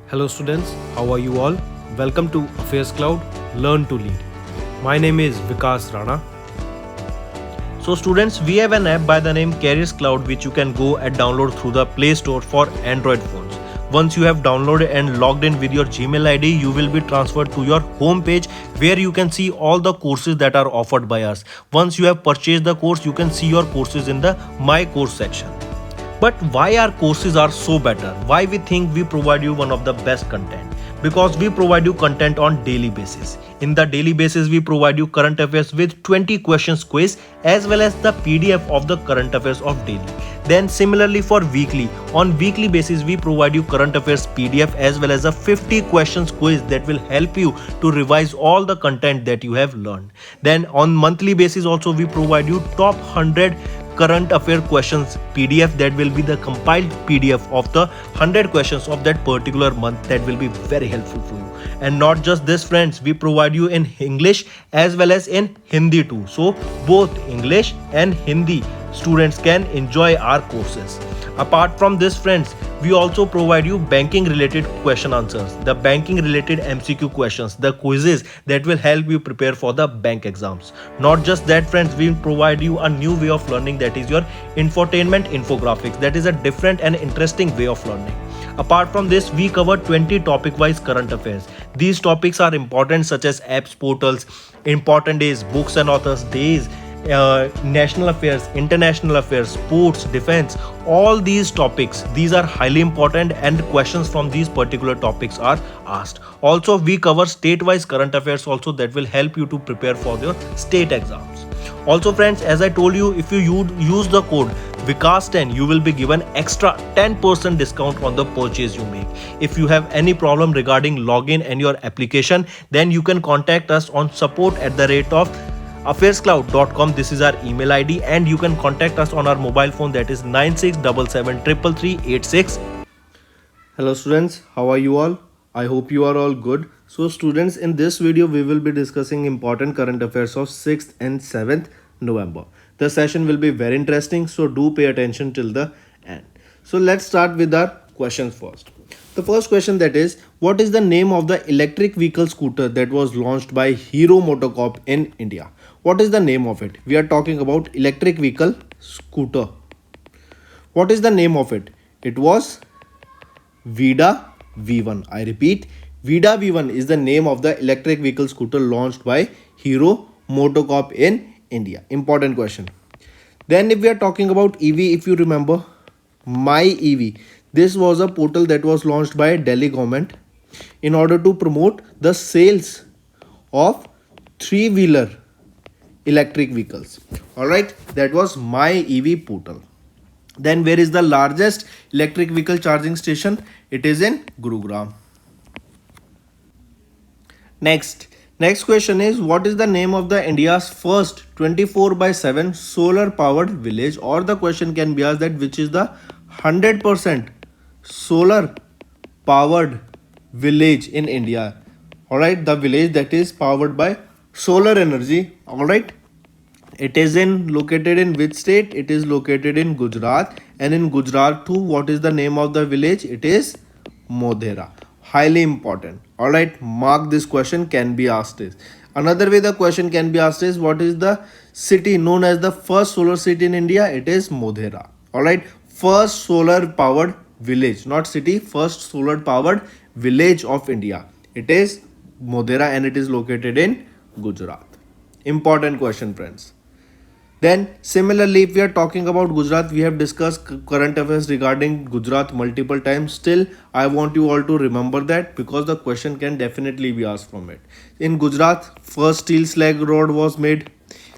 Hello students, how are you all? Welcome to Affairscloud, Learn to Lead. My name is Vikas Rana. So students, we have an app by the name Cloud which you can go and download through the Play Store for Android phones. Once you have downloaded and logged in with your Gmail ID, you will be transferred to your home page where you can see all the courses that are offered by us. Once you have purchased the course, you can see your courses in the My Course section. But why our courses are so better? Why we think we provide you one of the best content? Because we provide you content on daily basis. In the daily basis, we provide you current affairs with 20 questions quiz as well as the PDF of the current affairs of daily. Then similarly for weekly, on weekly basis we provide you current affairs PDF as well as a 50 questions quiz that will help you to revise all the content that you have learned. Then on monthly basis also we provide you top 100 current affair questions PDF that will be the compiled PDF of the 100 questions of that particular month that will be very helpful for you. And not just this friends, we provide you in English as well as in Hindi too. So both English and Hindi students can enjoy our courses. Apart from this friends, we also provide you banking related question answers, the banking related MCQ questions, the quizzes that will help you prepare for the bank exams. Not just that friends, we provide you a new way of learning, that is your infotainment infographics. That is a different and interesting way of learning. Apart from this, we cover 20 topic wise current affairs. These topics are important such as apps, portals, important days, books and authors days, national affairs, international affairs, sports, defense, all these topics, these are highly important and questions from these particular topics are asked. Also we cover state-wise current affairs also that will help you to prepare for your state exams. Also friends, as I told you, if you use the code Vikas10, you will be given extra 10% discount on the purchase you make. If you have any problem regarding login and your application, then you can contact us on support@affairscloud.com. This is our email ID and you can contact us on our mobile phone, that is 9677333386. Hello students, how are you all? I hope you are all good. So students, in this video we will be discussing important current affairs of 6th and 7th November. The session will be very interesting, so do pay attention till the end. So let's start with our questions first. The first question, that is, what is the name of the electric vehicle scooter that was launched by Hero MotoCorp in India? What is the name of it? We are talking about electric vehicle scooter. What is the name of it? It was Vida V1. I repeat, Vida V1 is the name of the electric vehicle scooter launched by Hero MotoCorp in India. Important question. Then if we are talking about EV, if you remember, My EV. This was a portal that was launched by Delhi government in order to promote the sales of three-wheeler electric vehicles. Alright, that was My EV portal. Then where is the largest electric vehicle charging station? It is in Gurugram. Next question is, what is the name of the India's first 24/7 solar powered village? Or the question can be asked that which is the 100% solar powered village in India. Alright, the village that is powered by solar energy. Alright, it is located in which state? It is located in Gujarat, and in Gujarat too, what is the name of the village? It is Modhera. Highly important. Alright, mark this question, can be asked is. Another way the question can be asked is, what is the city known as the first solar city in India? It is Modhera. Alright, first solar powered village, not city, first solar powered village of India. It is Modhera and it is located in Gujarat. Important question friends. Then similarly, if we are talking about Gujarat, we have discussed current affairs regarding Gujarat multiple times. Still, I want you all to remember that because the question can definitely be asked from it. In Gujarat, first steel slag road was made.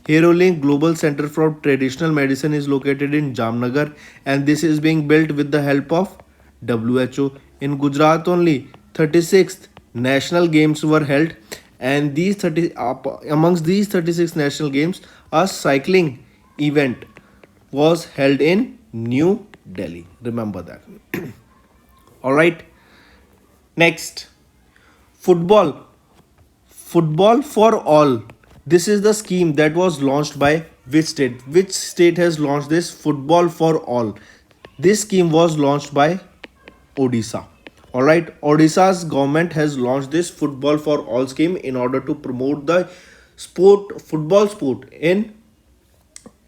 Herolink Global Center for Traditional Medicine is located in Jamnagar, and this is being built with the help of WHO. In Gujarat only 36th National Games were held, and amongst these 36 national games, a cycling event was held in New Delhi. Remember that. Alright. Next, football for all. This is the scheme that was launched by which state? Which state has launched this football for all? This scheme was launched by Odisha. Alright, Odisha's government has launched this football for all scheme in order to promote the football sport in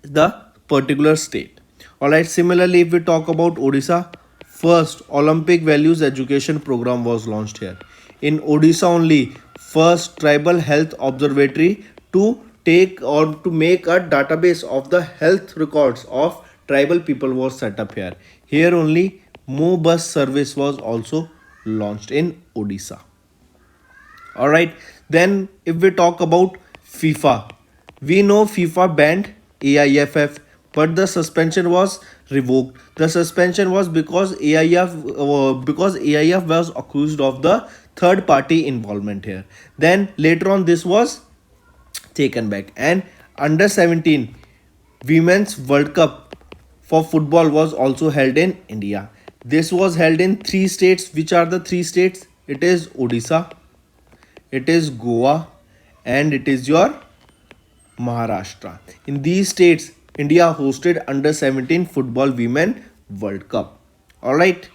the particular state. Alright, similarly, if we talk about Odisha, first Olympic values education program was launched here. In Odisha only, first tribal health observatory to take or to make a database of the health records of tribal people was set up here. Here only Mo bus service was also launched in Odisha. Alright, then if we talk about FIFA, we know FIFA banned AIFF, but the suspension was revoked. The suspension was because AIF was accused of the third party involvement here. Then later on this was taken back, and under 17 Women's World Cup for football was also held in India. This was held in three states. Which are the three states? It is Odisha, it is Goa, and it is your Maharashtra. In these states, India hosted under 17 football women World Cup. Alright,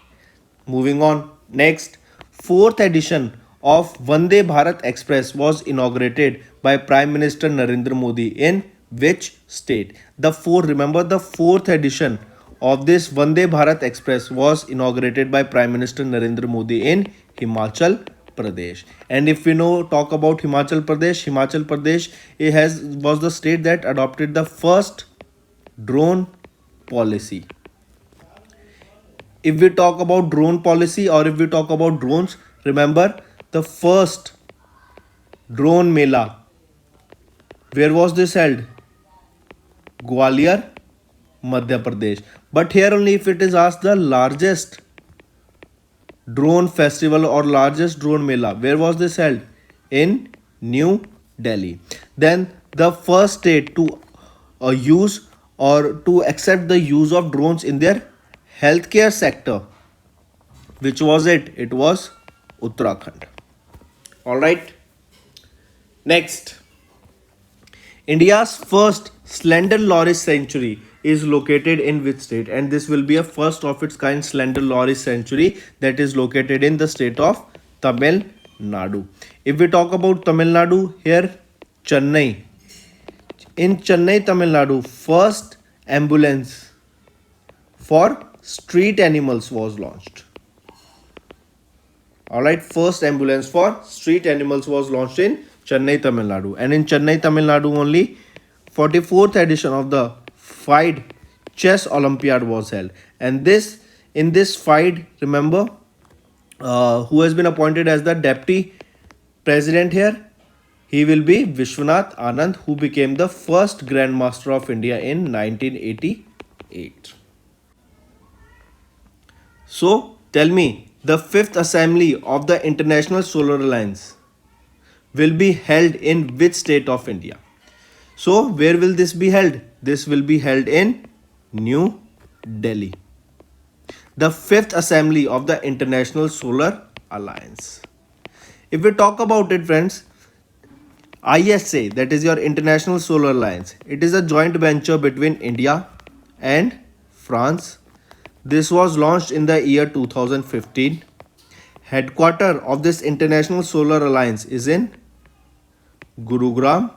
moving on. Next, fourth edition of Vande Bharat Express was inaugurated by Prime Minister Narendra Modi in which state? Remember, the fourth edition of this Vande Bharat Express was inaugurated by Prime Minister Narendra Modi in Himachal Pradesh. And if we talk about Himachal Pradesh it was the state that adopted the first drone policy. If we talk about drone policy, or if we talk about drones, remember the first drone mela, where was this held? Gwalior, Madhya Pradesh. But here only if it is asked the largest drone festival or largest drone mela, where was this held? In New Delhi. Then the first state to use or to accept the use of drones in their healthcare sector, which was it? It was Uttarakhand. Alright. Next, India's first slender lorry sanctuary is located in which state? And this will be a first of its kind slender lorry sanctuary that is located in the state of Tamil Nadu. If we talk about Tamil Nadu, here Chennai. In Chennai, Tamil Nadu, first ambulance for street animals was launched. Alright, first ambulance for street animals was launched in Chennai, Tamil Nadu. And in Chennai, Tamil Nadu only 44th edition of the FIDE Chess Olympiad was held. And in this FIDE, remember who has been appointed as the deputy president here? He will be Vishwanath Anand, who became the first Grand Master of India in 1988. So tell me, the fifth assembly of the International Solar Alliance will be held in which state of India? So where will this be held? This will be held in New Delhi. The fifth assembly of the International Solar Alliance. If we talk about it, friends, ISA, that is your International Solar Alliance, it is a joint venture between India and France. This was launched in the year 2015. Headquarter of this International Solar Alliance is in Gurugram,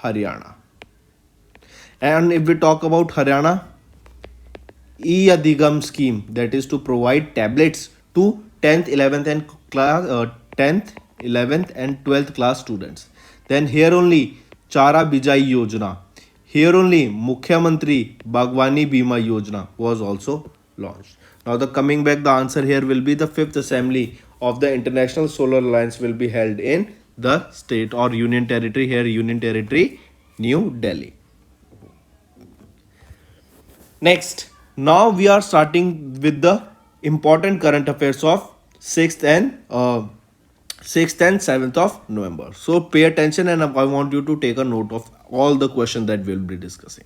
Haryana. And if we talk about Haryana, E-Adigam scheme, that is to provide tablets to 10th, 11th and 11th and 12th class students. Then here only Chara Bijai Yojana. Here only Mukhyamantri Bagwani Bima Yojana was also launched. Now the coming back, the answer here will be the fifth assembly of the International Solar Alliance will be held in the state or union territory, here union territory New Delhi. Next, now we are starting with the important current affairs of 6th and 7th of November. So pay attention, and I want you to take a note of all the questions that we'll be discussing.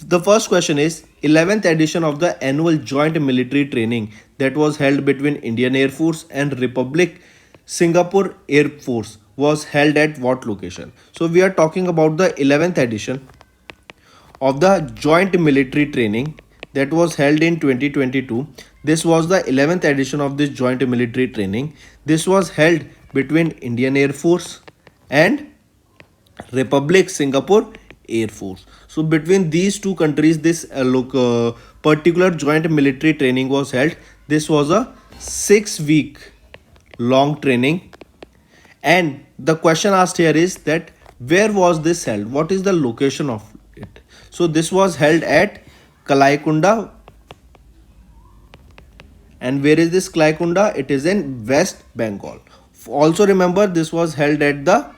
The first question is 11th edition of the annual joint military training that was held between Indian Air Force and Republic Singapore Air Force was held at what location? So we are talking about the 11th edition of the joint military training that was held in 2022. This was the 11th edition of this joint military training. This was held between Indian Air Force and Republic Singapore Air Force. So between these two countries, this particular joint military training was held. This was a 6 week long training, and the question asked here is that where was this held? What is the location of it? So this was held at Kalaikunda. And where is this Kalaikunda? It is in West Bengal. Also remember, this was held at the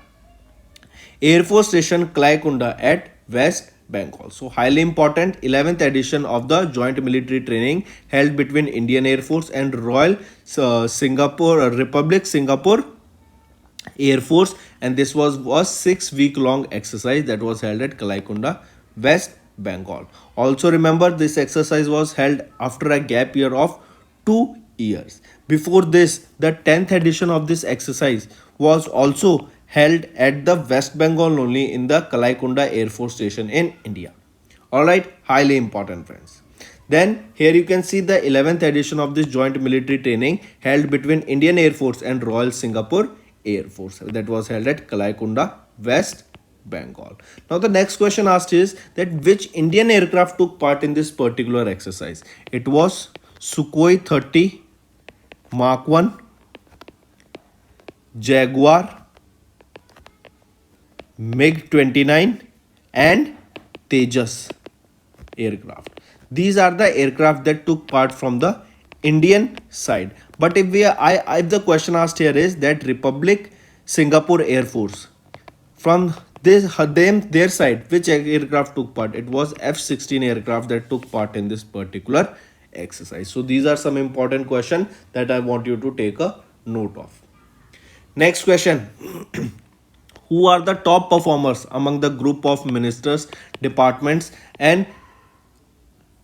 Air Force Station Kalaikunda at West Bengal. So highly important, 11th edition of the joint military training held between Indian Air Force and Royal Singapore Republic Singapore Air Force, and this was 6 week long exercise that was held at Kalaikunda, West Bengal. Also remember, this exercise was held after a gap year of 2 years. Before this, the 10th edition of this exercise was also held at the West Bengal only, in the Kalaikunda Air Force Station in India. Alright, highly important friends. Then here you can see the 11th edition of this joint military training held between Indian Air Force and Royal Singapore Air Force, that was held at Kalaikunda, West Bengal. Now the next question asked is that which Indian aircraft took part in this particular exercise? It was Sukhoi 30, Mark 1, Jaguar, MiG-29 and Tejas aircraft. These are the aircraft that took part from the Indian side. But if if the question asked here is that Republic Singapore Air Force, from their side, which aircraft took part? It was F-16 aircraft that took part in this particular exercise. So these are some important questions that I want you to take a note of. Next question. Who are the top performers among the group of ministers, departments and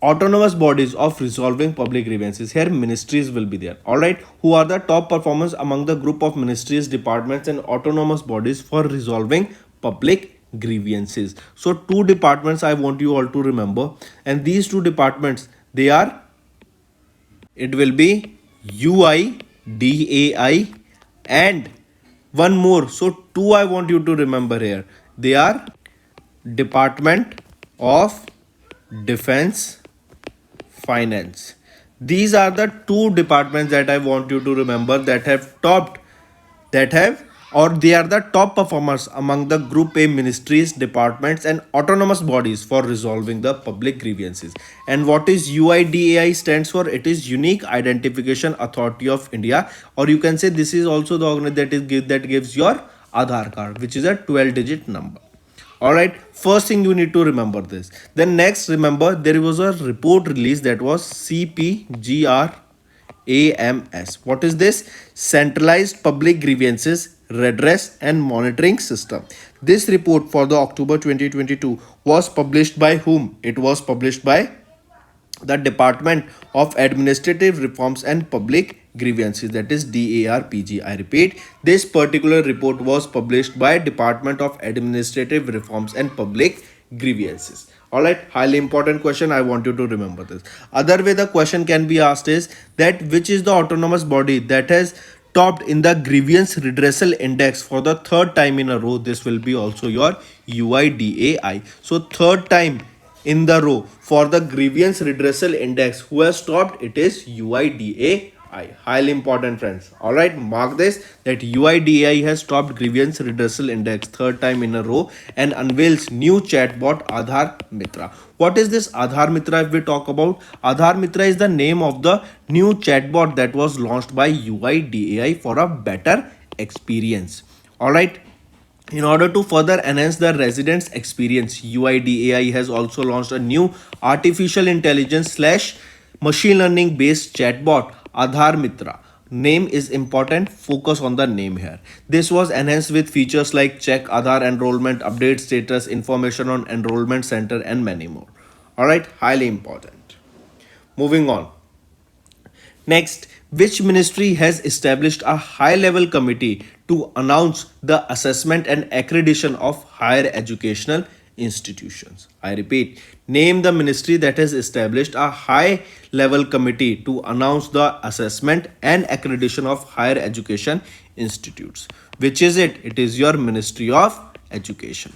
autonomous bodies of resolving public grievances? Here ministries will be there. Alright, who are the top performers among the group of ministries, departments and autonomous bodies for resolving public grievances? So two departments I want you all to remember, and these two departments, they are, it will be UIDAI and one more. So two I want you to remember here. They are Department of Defense Finance. These are the two departments that I want you to remember that have topped, they are the top performers among the group A ministries, departments and autonomous bodies for resolving the public grievances. And what is UIDAI stands for? It is Unique Identification Authority of India, or you can say this is also the organization that gives your Aadhaar card, which is a 12-digit number. Alright, first thing you need to remember this. Then next, remember there was a report released that was CPGRAMS. What is this? Centralized Public Grievances Redress and Monitoring System. This report for the October 2022 was published by whom? It was published by the Department of Administrative Reforms and Public Grievances, that is DARPG. I repeat, this particular report was published by Department of Administrative Reforms and Public Grievances. Alright, highly important question. I want you to remember this. Other way the question can be asked is that which is the autonomous body that has topped in the grievance redressal index for the third time in a row? This will be also your UIDAI. So third time in the row for the grievance redressal index, who has topped? It is UIDAI. Highly important friends. Alright, mark this, that UIDAI has topped grievance redressal index third time in a row and unveils new chatbot Aadhaar Mitra. What is this Aadhaar Mitra? If we talk about Aadhaar Mitra, is the name of the new chatbot that was launched by UIDAI for a better experience. Alright, in order to further enhance the residents' experience, UIDAI has also launched a new artificial intelligence / machine learning based chatbot Aadhaar Mitra. Name is important, focus on the name here. This was enhanced with features like check Aadhaar enrollment, update status, information on enrollment center and many more. Alright, highly important. Moving on. Next, which ministry has established a high-level committee to announce the assessment and accreditation of higher educational institutions. I repeat, name the ministry that has established a high level committee to announce the assessment and accreditation of higher education institutes. Which is it? It is your Ministry of Education.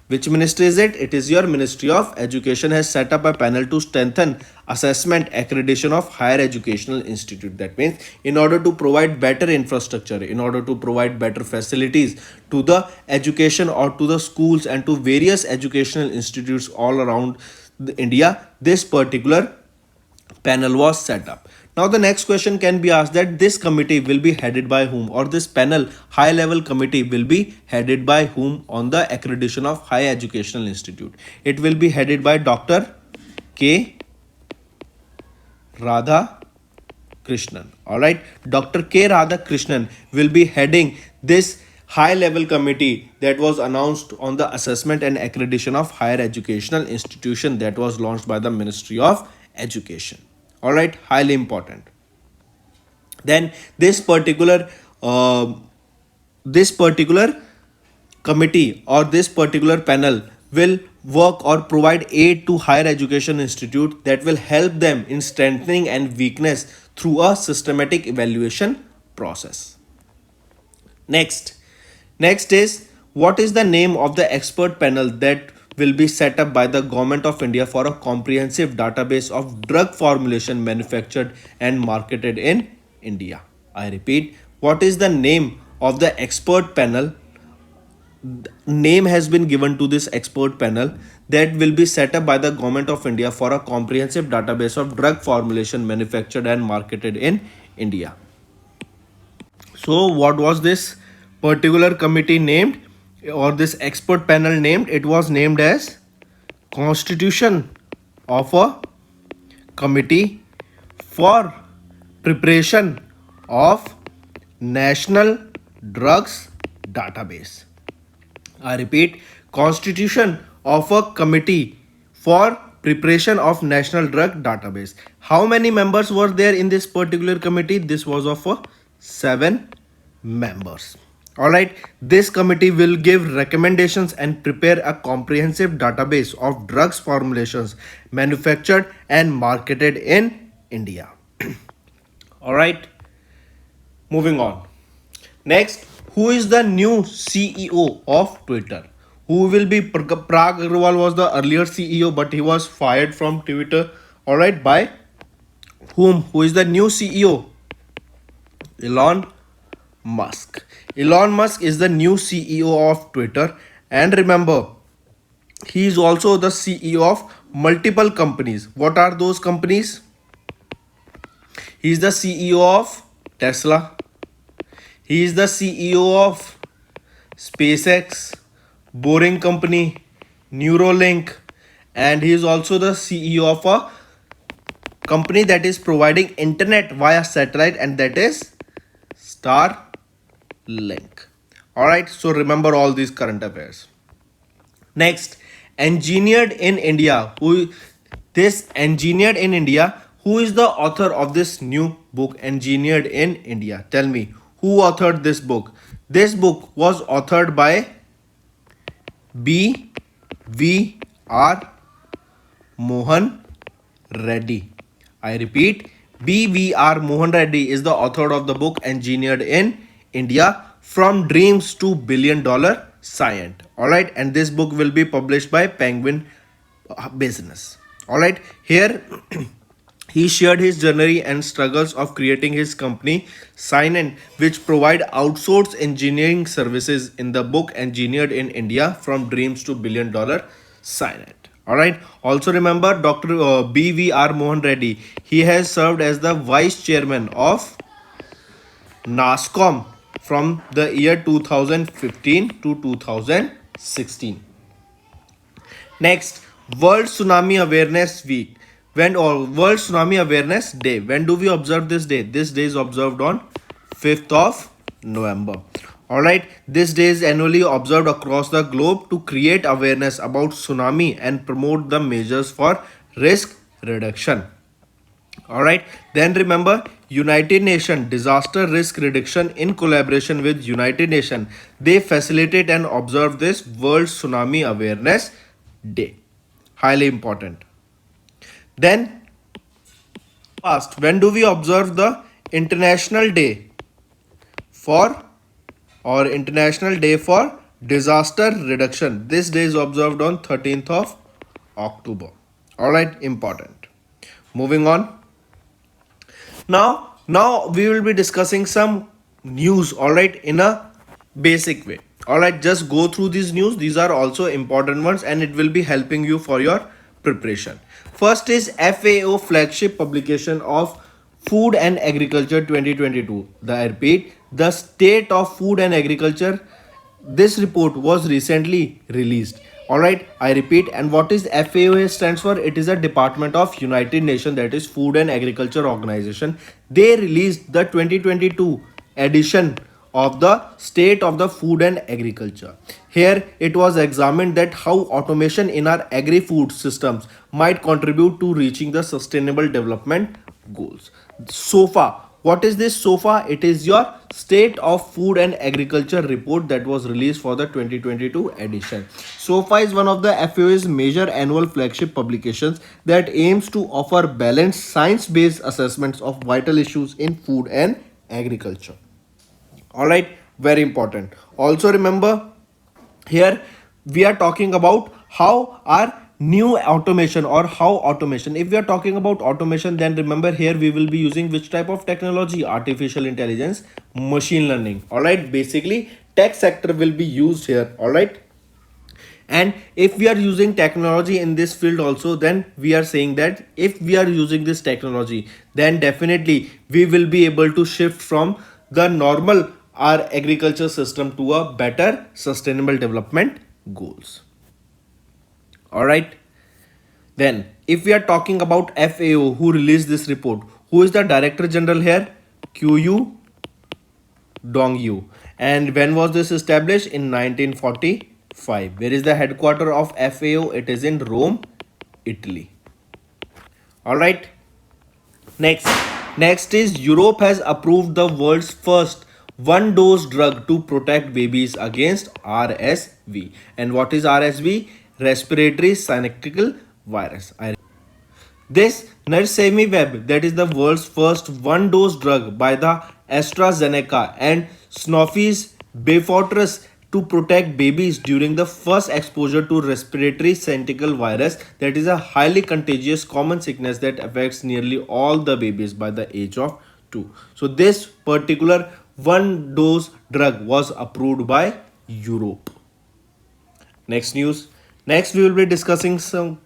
Which ministry is it? It is your Ministry of Education has set up a panel to strengthen assessment accreditation of higher educational institute. That means in order to provide better infrastructure, in order to provide better facilities to the education or to the schools and to various educational institutes all around India, this particular panel was set up. Now the next question can be asked that this committee will be headed by whom, or this panel high level committee will be headed by whom on the accreditation of higher educational institute. It will be headed by Dr. K. Radhakrishnan. Alright, Dr. K. Radhakrishnan will be heading this high level committee that was announced on the assessment and accreditation of higher educational institution that was launched by the Ministry of Education. All right, highly important. Then this particular committee or this particular panel will work or provide aid to higher education institute that will help them in strengthening and weakness through a systematic evaluation process. Next is, what is the name of the expert panel that will be set up by the Government of India for a comprehensive database of drug formulation manufactured and marketed in India? I repeat, what is the name of the expert panel? Name has been given to this expert panel that will be set up by the Government of India for a comprehensive database of drug formulation manufactured and marketed in India. So what was this particular committee named, or this expert panel named? It was named as Constitution of a Committee for Preparation of National Drugs Database. I repeat, Constitution of a Committee for Preparation of National Drug Database. How many members were there in this particular committee? This was of 7 members. Alright, this committee will give recommendations and prepare a comprehensive database of drugs formulations manufactured and marketed in India. Alright, moving on. Next, who is the new CEO of Twitter? Who will be? Prag Agrawal was the earlier CEO, but he was fired from Twitter. Alright, by whom? Who is the new CEO? Elon Musk. Elon Musk is the new CEO of Twitter, and remember, he is also the CEO of multiple companies. What are those companies? He is the CEO of Tesla. He is the CEO of SpaceX, Boring Company, Neuralink, and he is also the CEO of a company that is providing internet via satellite, and that is Starlink. Alright, so remember all these current affairs. Next, engineered in India. Who is the author of this new book, Engineered in India? Tell me, who authored this book? This book was authored by B.V.R. Mohan Reddy. I repeat, B.V.R. Mohan Reddy is the author of the book Engineered in India, From Dreams to $1 Billion Science. Alright, and this book will be published by Penguin Business. Alright, here he shared his journey and struggles of creating his company Cyanent, which provide outsourced engineering services, in the book Engineered in India, From Dreams to $1 Billion Science. Alright, also remember Dr. B.V.R. Mohan Reddy. He has served as the vice chairman of NASSCOM from the year 2015 to 2016. Next, World Tsunami Awareness Week. When, or World Tsunami Awareness Day. When do we observe this day? This day is observed on 5th of November. Alright, this day is annually observed across the globe to create awareness about tsunami and promote the measures for risk reduction. Alright, then remember, United Nations Disaster Risk Reduction in collaboration with United Nations, they facilitate and observe this World Tsunami Awareness Day. Highly important. Then, past, when do we observe the International Day for or International Day for Disaster Reduction? This day is observed on 13th of October. Alright, important. Moving on. Now we will be discussing some news, alright, in a basic way. Alright, just go through these news. These are also important ones and it will be helping you for your preparation. First is FAO flagship publication of Food and Agriculture 2022. I repeat, the state of food and agriculture. This report was recently released. Alright, I repeat, and what is FAO stands for? It is a department of United Nations, that is Food and Agriculture Organization. They released the 2022 edition of the state of the food and agriculture. Here it was examined that how automation in our agri-food systems might contribute to reaching the sustainable development goals. So far, what is this SOFA? It is your State of Food and Agriculture report that was released for the 2022 edition. SOFA is one of the FAO's major annual flagship publications that aims to offer balanced science-based assessments of vital issues in food and agriculture. Alright, very important. Also remember, here we are talking about how our new automation or how automation, if we are talking about automation, then remember here we will be using which type of technology? Artificial intelligence, machine learning. All right, basically tech sector will be used here. All right, and if we are using technology in this field also, then we are saying that if we are using this technology, then definitely we will be able to shift from the normal our agriculture system to a better sustainable development goals. All right, then if we are talking about FAO, who released this report, who is the director general here? QU Dongyu. And when was this established? In 1945. Where is the headquarter of FAO? It is in Rome, Italy. All right, next is Europe has approved the world's first one dose drug to protect babies against RSV. And what is RSV? Respiratory syncytial virus. This Nersevimab, that is the world's first one dose drug by the AstraZeneca and Sanofi's Beyfortus to protect babies during the first exposure to respiratory syncytial virus, that is a highly contagious common sickness that affects nearly all the babies by the age of 2. So this particular one dose drug was approved by Europe. Next news. Next we will be discussing some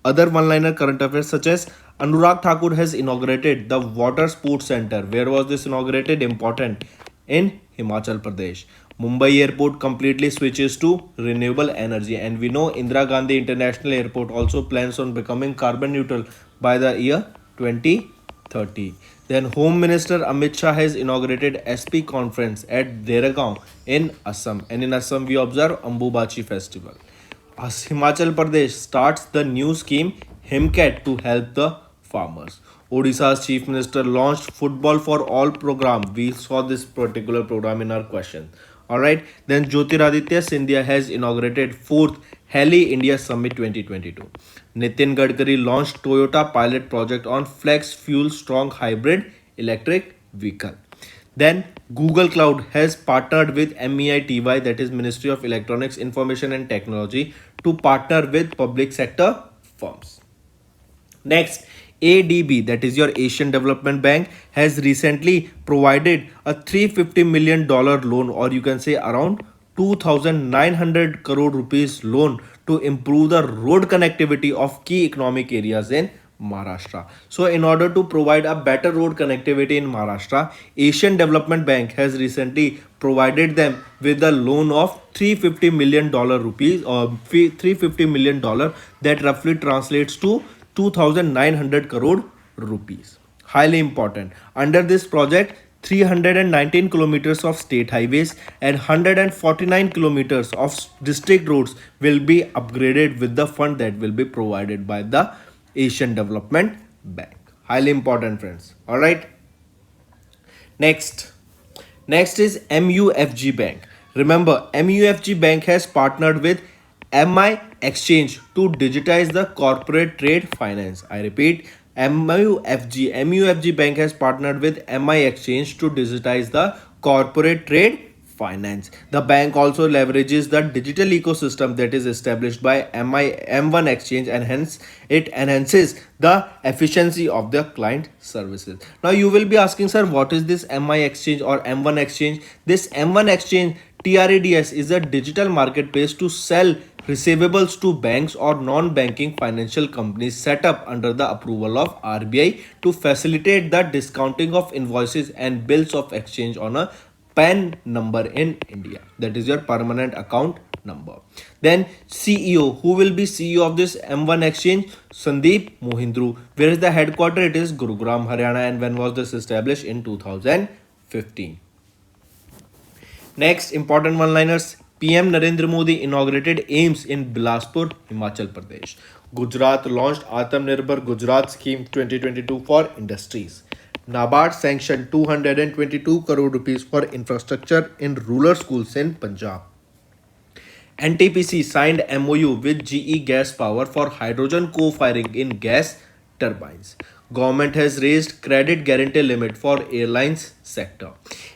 other one-liner current affairs, such as Anurag Thakur has inaugurated the Water Sports Center. Where was this inaugurated? Important. In Himachal Pradesh. Mumbai airport completely switches to renewable energy, and we know Indira Gandhi International Airport also plans on becoming carbon neutral by the year 2030. Then Home Minister Amit Shah has inaugurated SP conference at Deragaon in Assam, and in Assam we observe Ambubachi festival. Himachal Pradesh starts the new scheme HimCat to help the farmers. Odisha's chief minister launched Football for All program. We saw this particular program in our question. Alright, then Jyotiraditya Scindia has inaugurated 4th Heli India Summit 2022. Nitin Gadkari launched Toyota pilot project on flex fuel strong hybrid electric vehicle. Then Google Cloud has partnered with MEITY, that is Ministry of Electronics, Information and Technology, to partner with public sector firms. Next, ADB, that is your Asian Development Bank, has recently provided a $350 million loan, or you can say around 2,900 crore rupees loan to improve the road connectivity of key economic areas in Maharashtra. So in order to provide a better road connectivity in Maharashtra, Asian Development Bank has recently provided them with a loan of $350 million rupees, or $350 million, that roughly translates to 2,900 crore rupees. Highly important. Under this project, 319 kilometers of state highways and 149 kilometers of district roads will be upgraded with the fund that will be provided by the Asian Development Bank. Highly important, friends. All right. Next. Next is MUFG Bank. Remember, MUFG Bank has partnered with MI Exchange to digitize the corporate trade finance. I repeat, MUFG Bank has partnered with MI Exchange to digitize the corporate trade finance. The bank also leverages the digital ecosystem that is established by M1 Exchange, and hence it enhances the efficiency of the client services. Now you will be asking, sir, what is this MI Exchange or M1 Exchange? This M1 Exchange TRADS is a digital marketplace to sell receivables to banks or non-banking financial companies set up under the approval of RBI to facilitate the discounting of invoices and bills of exchange on a PAN number in India. That is your permanent account number. Then CEO, who will be CEO of this M1 Exchange? Sandeep Mohindru. Where is the headquarter? It is Gurugram, Haryana. And when was this established? In 2015. Next, important one-liners. PM Narendra Modi inaugurated AIMS in Bilaspur, Himachal Pradesh. Gujarat launched Atmanirbhar Gujarat Scheme 2022 for industries. NABARD sanctioned 222 crore rupees for infrastructure in rural schools in Punjab. NTPC signed MOU with GE Gas Power for hydrogen co-firing in gas turbines. Government has raised credit guarantee limit for airlines sector.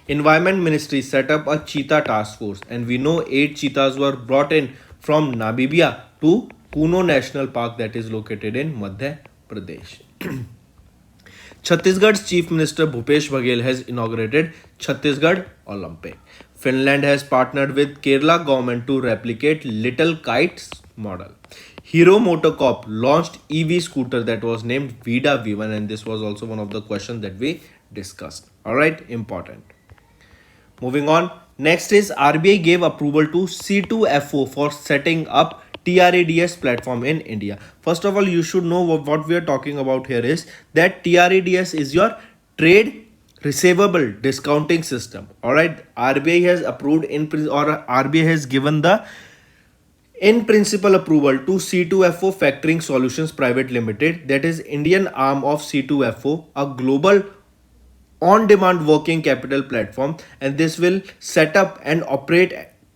Environment Ministry set up a cheetah task force, and we know 8 cheetahs were brought in from Namibia to Kuno National Park that is located in Madhya Pradesh. Chhattisgarh's Chief Minister Bhupesh Baghel has inaugurated Chhattisgarh Olympic. Finland has partnered with Kerala government to replicate Little Kites model. Hero Motocorp launched EV scooter that was named Vida V1, and this was also one of the questions that we discussed. Alright, important. Moving on. Next is RBI gave approval to C2FO for setting up TRADS platform in India. First of all, you should know what we are talking about here is that TRADS is your trade receivable discounting system. Alright, RBI has approved RBI has given the in principle approval to C2FO Factoring Solutions Private Limited, that is Indian arm of C2FO, a global on-demand working capital platform, and this will set up and operate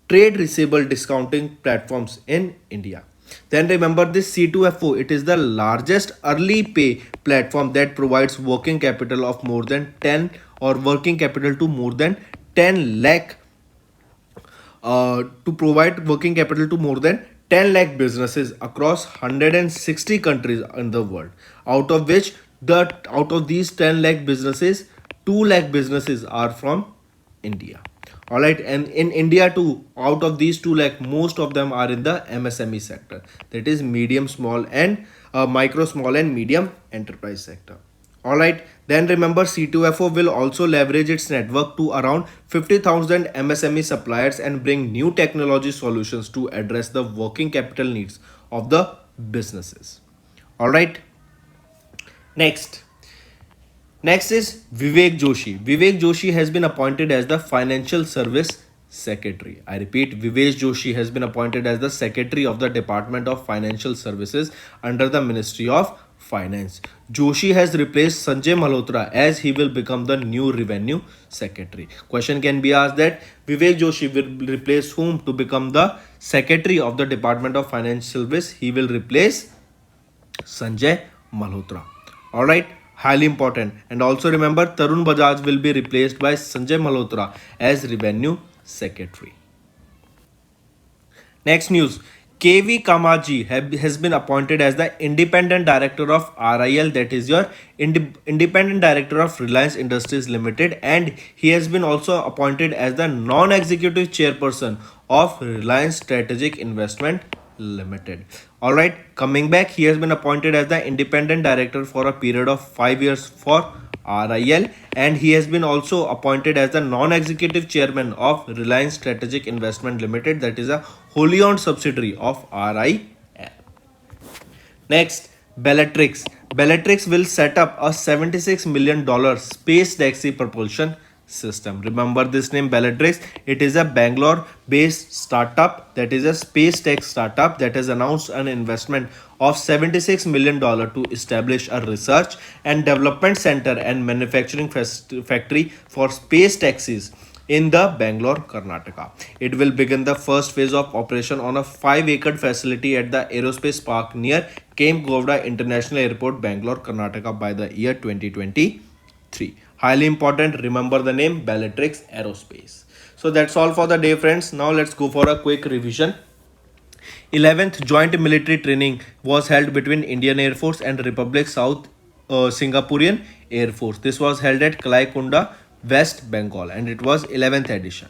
trade receivable discounting platforms in India. Then remember this C2FO, it is the largest early pay platform that provides working capital of more than 10 or working capital to more than 10 lakh to provide working capital to more than 10 lakh businesses across 160 countries in the world. Out of these 10 lakh businesses, 2 lakh businesses are from India. Alright, and in India too, out of these 2 lakh, most of them are in the MSME sector, that is medium, small and micro, small and medium enterprise sector. Alright, then remember C2FO will also leverage its network to around 50,000 MSME suppliers and bring new technology solutions to address the working capital needs of the businesses. Alright, next is Vivek Joshi. Vivek Joshi has been appointed as the Financial Service Secretary. I repeat, Vivek Joshi has been appointed as the Secretary of the Department of Financial Services under the Ministry of Finance. Joshi has replaced Sanjay Malhotra as he will become the new Revenue Secretary. Question can be asked that Vivek Joshi will replace whom to become the Secretary of the Department of Financial Service? He will replace Sanjay Malhotra. Alright, highly important. And also remember, Tarun Bajaj will be replaced by Sanjay Malhotra as Revenue Secretary. Next news. KV Kamaji has been appointed as the Independent Director of RIL, that is your Independent Director of Reliance Industries Limited, and he has been also appointed as the Non-Executive Chairperson of Reliance Strategic Investment Limited. Alright, coming back, he has been appointed as the Independent Director for a period of 5 years for RIL, and he has been also appointed as the Non-Executive Chairman of Reliance Strategic Investment Limited, that is a wholly owned subsidiary of RIL. Next, Bellatrix. Bellatrix will set up a $76 million space taxi propulsion system. Remember this name, Bellatrix. It is a Bangalore based startup, that is a space tech startup, that has announced an investment of $76 million to establish a research and development center and manufacturing factory for space taxis in the Bangalore, Karnataka. It will begin the first phase of operation on a 5-acre facility at the Aerospace Park near Kemp Govda International Airport, Bangalore, Karnataka by the year 2023. Highly important, remember the name, Bellatrix Aerospace. So that's all for the day, friends. Now let's go for a quick revision. 11th Joint Military Training was held between Indian Air Force and Republic South Singaporean Air Force. This was held at Kalaikunda, West Bengal, and it was 11th edition.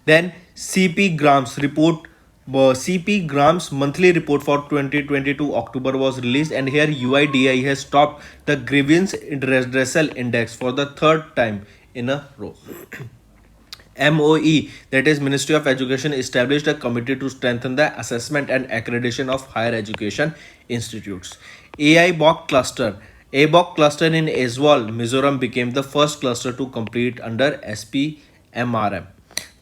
Then CP Graham's monthly report for 2022 October was released, and here UIDAI has topped the grievance redressal index for the third time in a row. MOE, that is Ministry of Education, established a committee to strengthen the assessment and accreditation of higher education institutes. AIBOC cluster. ABOC cluster in Aizawl, Mizoram became the first cluster to complete under SPMRM.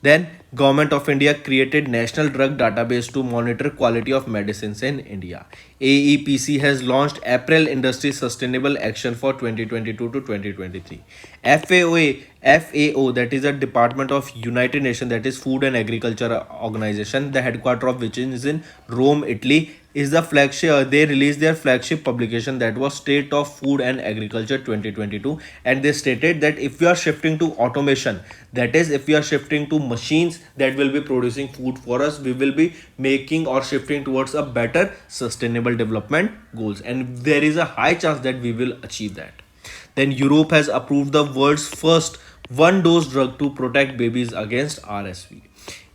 Then Government of India created National Drug Database to monitor quality of medicines in India. AEPC has launched April Industry Sustainable Action for 2022 to 2023. FAO, that is a department of United Nations, that is Food and Agriculture Organization, the headquarters of which is in Rome, Italy, is the flagship. They released their flagship publication, that was State of Food and Agriculture 2022, and they stated that if we are shifting to automation, that is if we are shifting to machines that will be producing food for us, we will be making or shifting towards a better sustainable development goals, and there is a high chance that we will achieve that. Then Europe has approved the world's first one-dose drug to protect babies against RSV.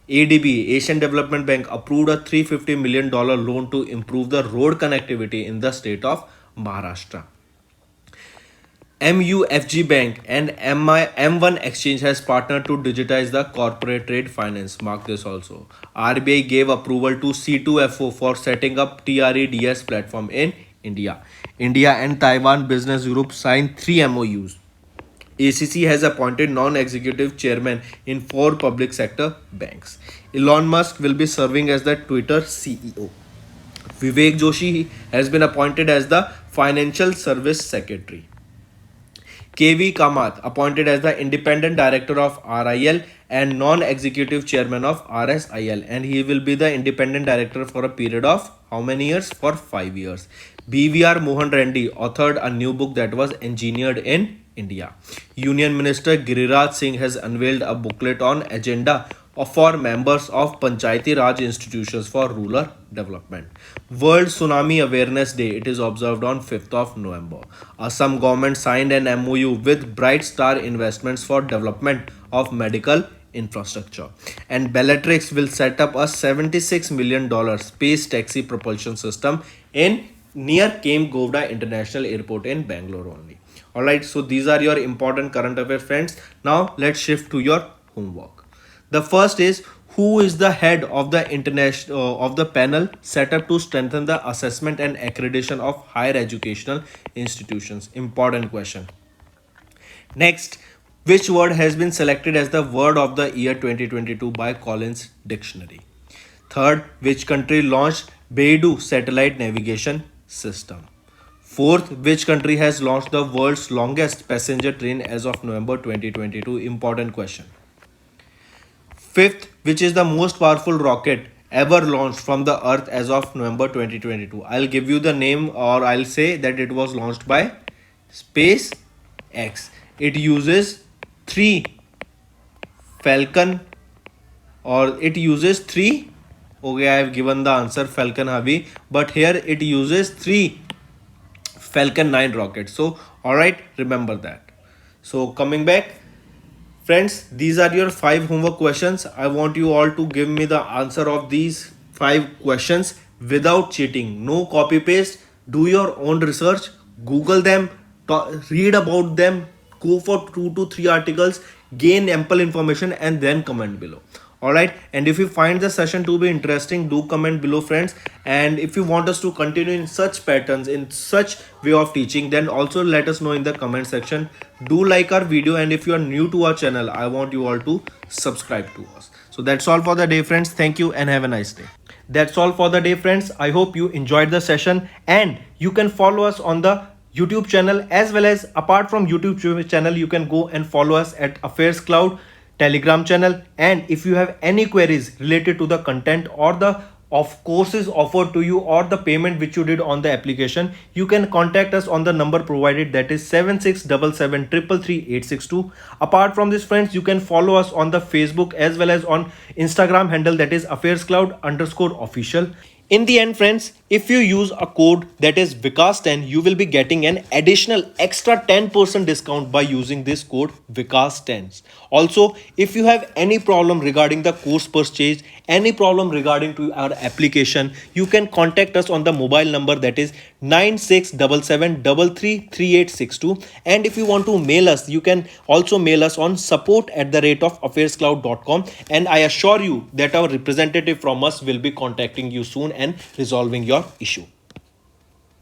ADB, Asian Development Bank, approved a $350 million loan to improve the road connectivity in the state of Maharashtra. MUFG Bank and M1 Exchange has partnered to digitize the corporate trade finance. Mark this also. RBI gave approval to C2FO for setting up TREDS platform in India. India and Taiwan Business Group signed 3 MOUs. ACC has appointed non-executive chairman in 4 public sector banks. Elon Musk will be serving as the Twitter CEO. Vivek Joshi has been appointed as the Financial Service Secretary. KV Kamath appointed as the independent director of RIL and non-executive chairman of RSIL, and he will be the independent director for a period of how many years? For 5 years. BVR Mohan Reddy authored a new book that was engineered in India. Union Minister Giriraj Singh has unveiled a booklet on agenda for members of Panchayati Raj institutions for rural development. World Tsunami Awareness Day, it is observed on 5th of November. Assam government signed an MOU with Bright Star Investments for development of medical infrastructure. And Bellatrix will set up a $76 million space taxi propulsion system in near Kemp Govda International Airport in Bangalore only. Alright, so these are your important current affairs, friends. Now let's shift to your homework. The first is, who is the head of the international of the panel set up to strengthen the assessment and accreditation of higher educational institutions? Important question. Next, which word has been selected as the word of the year 2022 by Collins Dictionary? Third, which country launched Beidou satellite navigation system? Fourth, which country has launched the world's longest passenger train as of November 2022? Important question. Fifth, which is the most powerful rocket ever launched from the Earth as of November 2022? I'll give you the name, or I'll say that it was launched by SpaceX. It uses 3 Falcon, or it uses 3. Okay, I have given the answer Falcon Heavy, but here it uses 3 Falcon 9 rockets. So, alright, remember that. So, coming back, friends, these are your 5 homework questions. I want you all to give me the answer of these 5 questions without cheating. No copy paste. Do your own research. Google them. Read about them. Go for 2 to 3 articles. Gain ample information and then comment below. Alright, and if you find the session to be interesting, do comment below, friends. And if you want us to continue in such patterns, in such way of teaching, then also let us know in the comment section. Do like our video, and if you are new to our channel, I want you all to subscribe to us. So that's all for the day, friends. Thank you and have a nice day. That's all for the day, friends. I hope you enjoyed the session, and you can follow us on the YouTube channel, as well as apart from YouTube channel, you can go and follow us at Affairscloud Telegram channel. And if you have any queries related to the content or the of courses offered to you or the payment which you did on the application, you can contact us on the number provided, that is 7677333862. Apart from this, friends, you can follow us on the Facebook as well as on Instagram handle, that is Affairscloud_official. In the end, friends, if you use a code that is Vikas10, you will be getting an additional extra 10% discount by using this code Vikas10. Also, if you have any problem regarding the course purchase, any problem regarding to our application, you can contact us on the mobile number, that is 9677333862. And if you want to mail us, you can also mail us on support@affairscloud.com, and I assure you that our representative from us will be contacting you soon and resolving your issue.